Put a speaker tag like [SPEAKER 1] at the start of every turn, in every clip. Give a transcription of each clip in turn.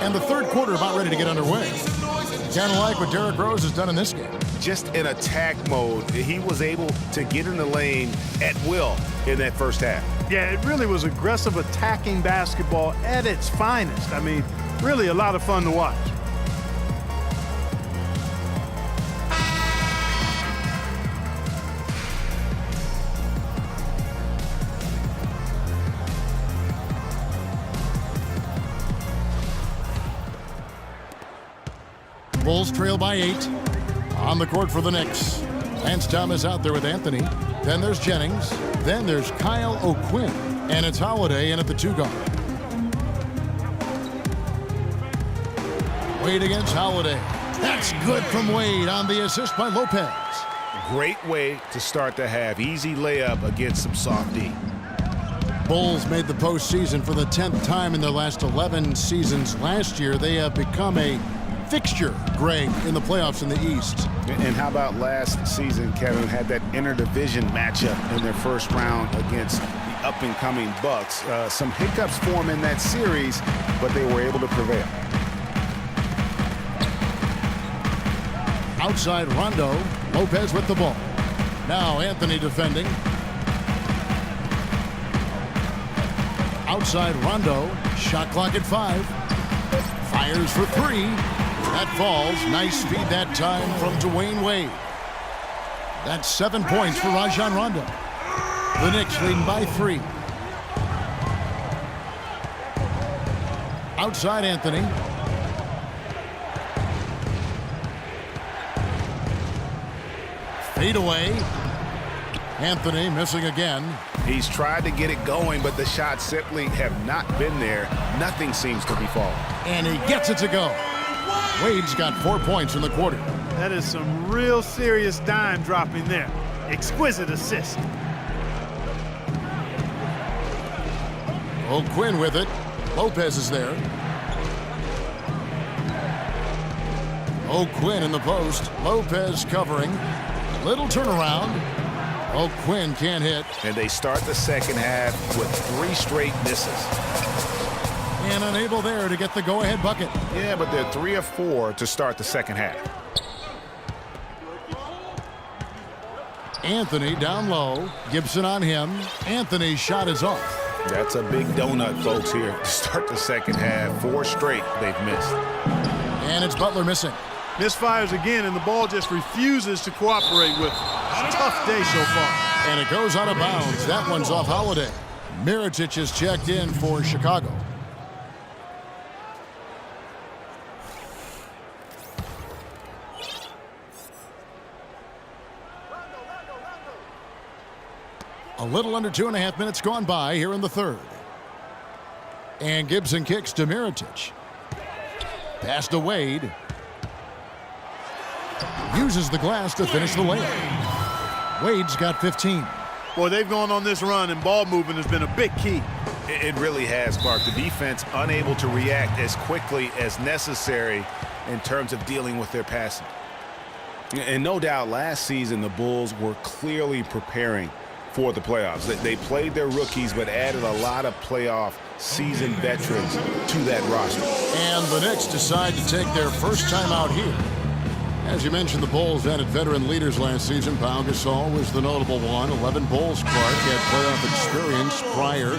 [SPEAKER 1] And the third quarter about ready to get underway. Kind of like what Derrick Rose has done in this game.
[SPEAKER 2] Just in attack mode, he was able to get in the lane at will in that first half.
[SPEAKER 3] Yeah, it really was aggressive attacking basketball at its finest. I mean, really a lot of fun to watch.
[SPEAKER 1] Bulls trail by 8. On the court for the Knicks. Lance Thomas out there with Anthony. Then there's Jennings. Then there's Kyle O'Quinn. And it's Holiday in at the 2 guard. Wade against Holiday. That's good from Wade on the assist by Lopez.
[SPEAKER 2] Great way to start the half. Easy layup against some soft D.
[SPEAKER 1] Bulls made the postseason for the 10th time in their last 11 seasons. Last year, they have become a fixture, Greg, in the playoffs in the East.
[SPEAKER 2] And how about last season, Kevin, had that interdivision matchup in their first round against the up-and-coming Bucks. Some hiccups form in that series, but they were able to prevail.
[SPEAKER 1] Outside Rondo, Lopez with the ball. Now Anthony defending. Outside Rondo, shot clock at 5. Fires for 3. That falls. Nice speed that time from D-Wde. That's 7 points for Rajon Rondo. The Knicks leading by 3. Outside Anthony. Fade away. Anthony missing again.
[SPEAKER 2] He's tried to get it going, but the shots simply have not been there. Nothing seems to be falling.
[SPEAKER 1] And he gets it to go. Wade's got 4 points in the quarter.
[SPEAKER 3] That is some real serious dime dropping there. Exquisite assist.
[SPEAKER 1] O'Quinn with it. Lopez is there. O'Quinn in the post. Lopez covering. Little turnaround. O'Quinn can't hit.
[SPEAKER 2] And they start the second half with 3 straight misses.
[SPEAKER 1] And unable there to get the go-ahead bucket.
[SPEAKER 2] Yeah, but they're 3 of 4 to start the second half.
[SPEAKER 1] Anthony down low. Gibson on him. Anthony's shot is off.
[SPEAKER 2] That's a big donut, folks, here to start the second half. 4 straight they've missed.
[SPEAKER 1] And it's Butler missing.
[SPEAKER 3] Misfires again, and the ball just refuses to cooperate with it. It's a tough day so far.
[SPEAKER 1] And it goes out of bounds. That one's off Holiday. Mirotic is checked in for Chicago. A little under 2.5 minutes gone by here in the third. And Gibson kicks to Mirotic. Pass to Wade. Uses the glass to finish the layup. Wade's got 15.
[SPEAKER 3] Boy, they've gone on this run, and ball movement has been a big key.
[SPEAKER 2] It really has, Clark. The defense unable to react as quickly as necessary in terms of dealing with their passing. And no doubt last season the Bulls were clearly preparing for the playoffs. They played their rookies but added a lot of playoff seasoned veterans to that roster.
[SPEAKER 1] And the Knicks decide to take their first time out here. As you mentioned, the Bulls added veteran leaders last season. Pau Gasol was the notable one. 11 Bulls, Clark, had playoff experience prior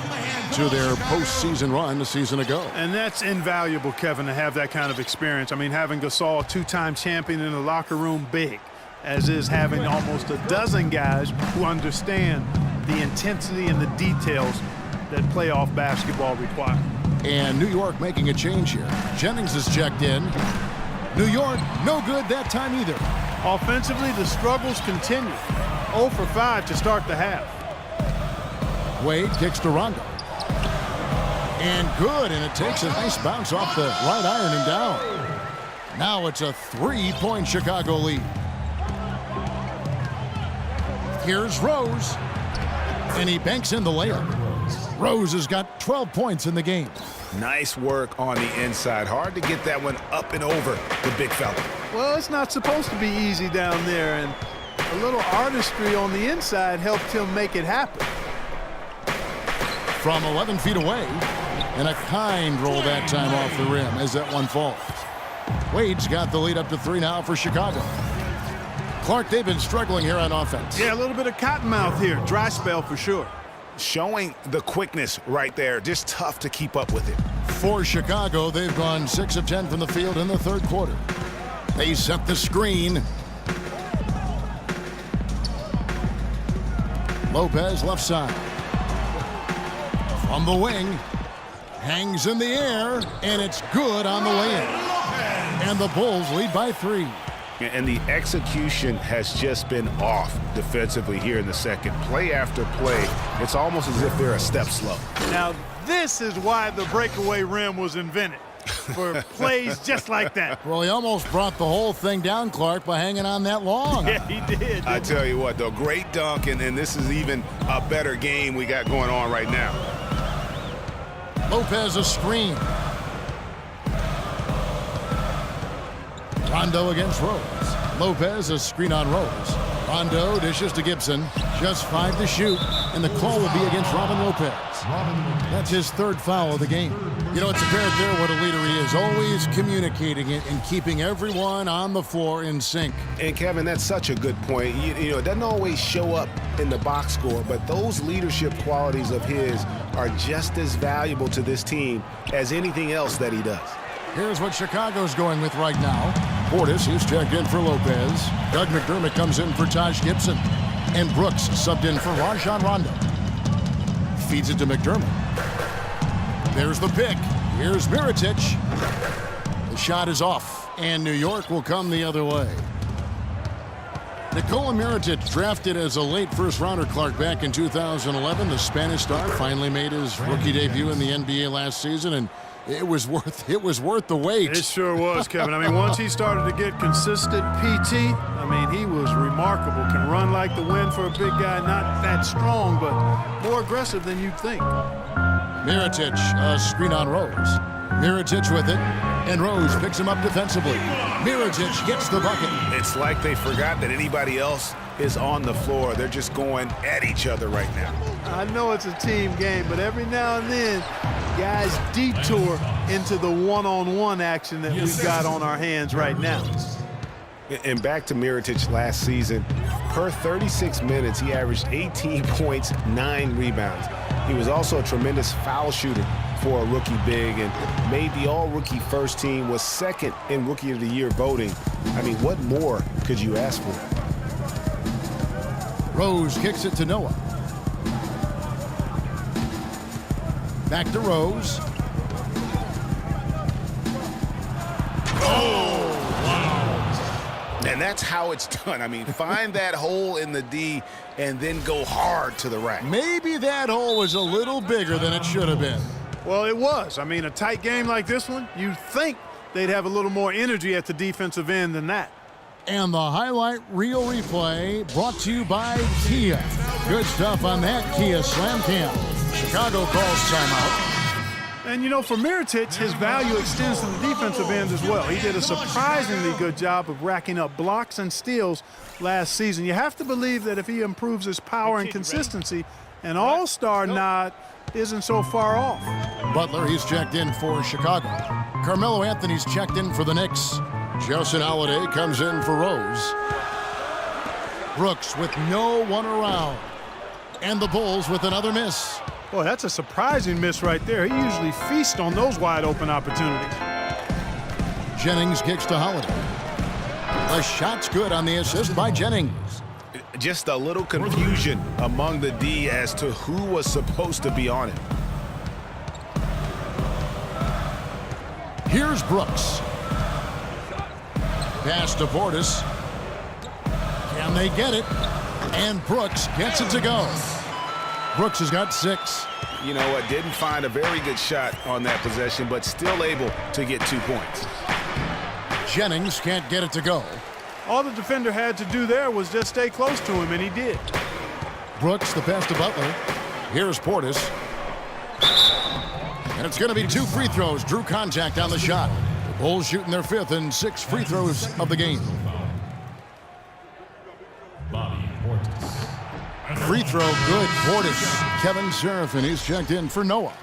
[SPEAKER 1] to their postseason run a season ago.
[SPEAKER 3] And that's invaluable, Kevin, to have that kind of experience. I mean, having Gasol, 2-time champion in the locker room, big, as is having almost a dozen guys who understand the intensity and the details that playoff basketball requires.
[SPEAKER 1] And New York making a change here. Jennings is checked in. New York, no good that time either.
[SPEAKER 3] Offensively, the struggles continue. 0 for 5 to start the half.
[SPEAKER 1] Wade kicks to Rondo. And good, and it takes a nice bounce off the right ironing down. Now it's a 3-point Chicago lead. Here's Rose. And he banks in the layup. Rose has got 12 points in the game.
[SPEAKER 2] Nice work on the inside. Hard to get that one up and over the big fella.
[SPEAKER 3] Well, it's not supposed to be easy down there, and a little artistry on the inside helped him make it happen.
[SPEAKER 1] From 11 feet away, And a kind roll that time off the rim as that one falls. Wade's got the lead up to 3 now for Chicago. Clark, they've been struggling here on offense.
[SPEAKER 3] Yeah, a little bit of cottonmouth here. Dry spell for sure.
[SPEAKER 2] Showing the quickness right there. Just tough to keep up with it.
[SPEAKER 1] For Chicago, they've gone 6 of 10 from the field in the third quarter. They set the screen. Lopez left side. From the wing. Hangs in the air, and it's good on the way in. And the Bulls lead by 3.
[SPEAKER 2] And the execution has just been off defensively here in the second. Play after play, it's almost as if they're a step slow.
[SPEAKER 3] Now, this is why the breakaway rim was invented, for plays just like that.
[SPEAKER 1] Well, he almost brought the whole thing down, Clark, by hanging on that long.
[SPEAKER 3] Yeah, he did.
[SPEAKER 2] I tell you what, though, great dunk, and this is even a better game we got going on right now.
[SPEAKER 1] Lopez a screen. Rondo against Rose. Lopez a screen on Rose. Rondo dishes to Gibson. Just 5 to shoot, and the call will be against Robin Lopez. That's his 3rd foul of the game. You know, it's apparent there what a leader he is. Always communicating it and keeping everyone on the floor in sync.
[SPEAKER 2] And, Kevin, that's such a good point. You know, it doesn't always show up in the box score, but those leadership qualities of his are just as valuable to this team as anything else that he does.
[SPEAKER 1] Here's what Chicago's going with right now. Portis, he's checked in for Lopez. Doug McDermott comes in for Taj Gibson. And Brooks subbed in for Rajon Rondo. Feeds it to McDermott. There's the pick. Here's Mirotic. The shot is off, and New York will come the other way. Nikola Mirotic, drafted as a late first-rounder, Clark, back in 2011. The Spanish star finally made his rookie debut in the NBA last season, and it was worth the wait.
[SPEAKER 3] It sure was, Kevin. I mean, once he started to get consistent PT, I mean, he was remarkable. Can run like the wind for a big guy, not that strong, but more aggressive than you'd think.
[SPEAKER 1] Mirotic, a screen on Rose. Mirotic with it, and Rose picks him up defensively. Mirotic gets the bucket.
[SPEAKER 2] It's like they forgot that anybody else is on the floor. They're just going at each other right now.
[SPEAKER 3] I know it's a team game, but every now and then, guys detour into the one-on-one action that we've got on our hands right now.
[SPEAKER 2] And back to Mirotic last season, per 36 minutes, he averaged 18 points, 9 rebounds. He was also a tremendous foul shooter for a rookie big and made the all-rookie first team, was second in Rookie of the Year voting. I mean, what more could you ask for?
[SPEAKER 1] Rose kicks it to Noah. Back to Rose.
[SPEAKER 2] Oh, wow. And that's how it's done. I mean, find that hole in the D and then go hard to the rack.
[SPEAKER 1] Maybe that hole was a little bigger than it should have been.
[SPEAKER 3] Well, it was. I mean, a tight game like this one, you'd think they'd have a little more energy at the defensive end than that.
[SPEAKER 1] And the highlight reel replay brought to you by Kia. Good stuff on that Kia Slam Cam. Chicago calls timeout.
[SPEAKER 3] And, you know, for Mirotic, his value extends to the defensive end as well. He did a surprisingly good job of racking up blocks and steals last season. You have to believe that if he improves his power and consistency, an all-star nod isn't so far off.
[SPEAKER 1] Butler, he's checked in for Chicago. Carmelo Anthony's checked in for the Knicks. Justin Holiday comes in for Rose. Brooks with no one around. And the Bulls with another miss.
[SPEAKER 3] Boy, that's a surprising miss right there. He usually feasts on those wide-open opportunities.
[SPEAKER 1] Jennings kicks to Holiday. The shot's good on the assist by Jennings.
[SPEAKER 2] Just a little confusion among the D as to who was supposed to be on it.
[SPEAKER 1] Here's Brooks. Pass to Portis. Can they get it? And Brooks gets it to go. Brooks has got 6.
[SPEAKER 2] You know what? Didn't find a very good shot on that possession, but still able to get 2 points.
[SPEAKER 1] Jennings can't get it to go.
[SPEAKER 3] All the defender had to do there was just stay close to him, and he did.
[SPEAKER 1] Brooks, the pass to Butler. Here's Portis. And it's going to be 2 free throws. Drew contact on the shot. The Bulls shooting their 5th and 6 free throws of the game. Free throw good. Portis. Kevin Serafin, he's checked in for Noah.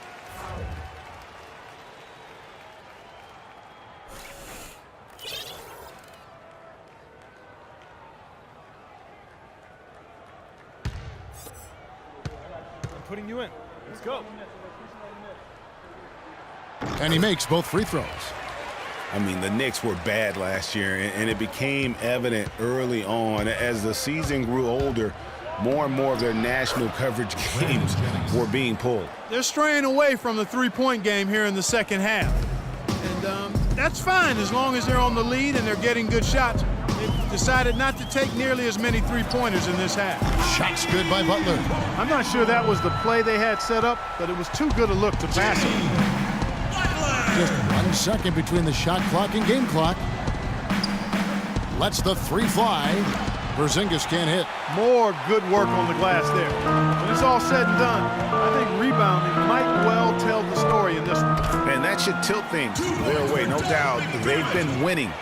[SPEAKER 4] putting you in. Let's go.
[SPEAKER 1] And he makes both free throws.
[SPEAKER 2] I mean, the Knicks were bad last year, and it became evident early on. As the season grew older, more and more of their national coverage games were being pulled.
[SPEAKER 3] They're straying away from the three-point game here in the second half. And that's fine as long as they're on the lead and they're getting good shots. They've decided not to take nearly as many three-pointers in this half.
[SPEAKER 1] Shots good by Butler.
[SPEAKER 3] I'm not sure that was the play they had set up, but it was too good a look to pass it.
[SPEAKER 1] Just 1 second between the shot clock and game clock. Lets the three fly. Porzingis can't hit.
[SPEAKER 3] More good work on the glass there. When it's all said and done, I think rebounding might well tell the story in this one.
[SPEAKER 2] And that should tilt things their way, no doubt. They've been winning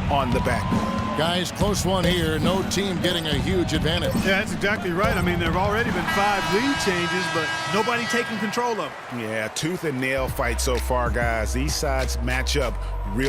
[SPEAKER 2] on the backboard.
[SPEAKER 1] Guys, close one here. No team getting a huge advantage.
[SPEAKER 3] Yeah, that's exactly right. I mean, there have already been 5 lead changes, but nobody taking control of it.
[SPEAKER 2] Yeah, tooth and nail fight so far, guys. These sides match up real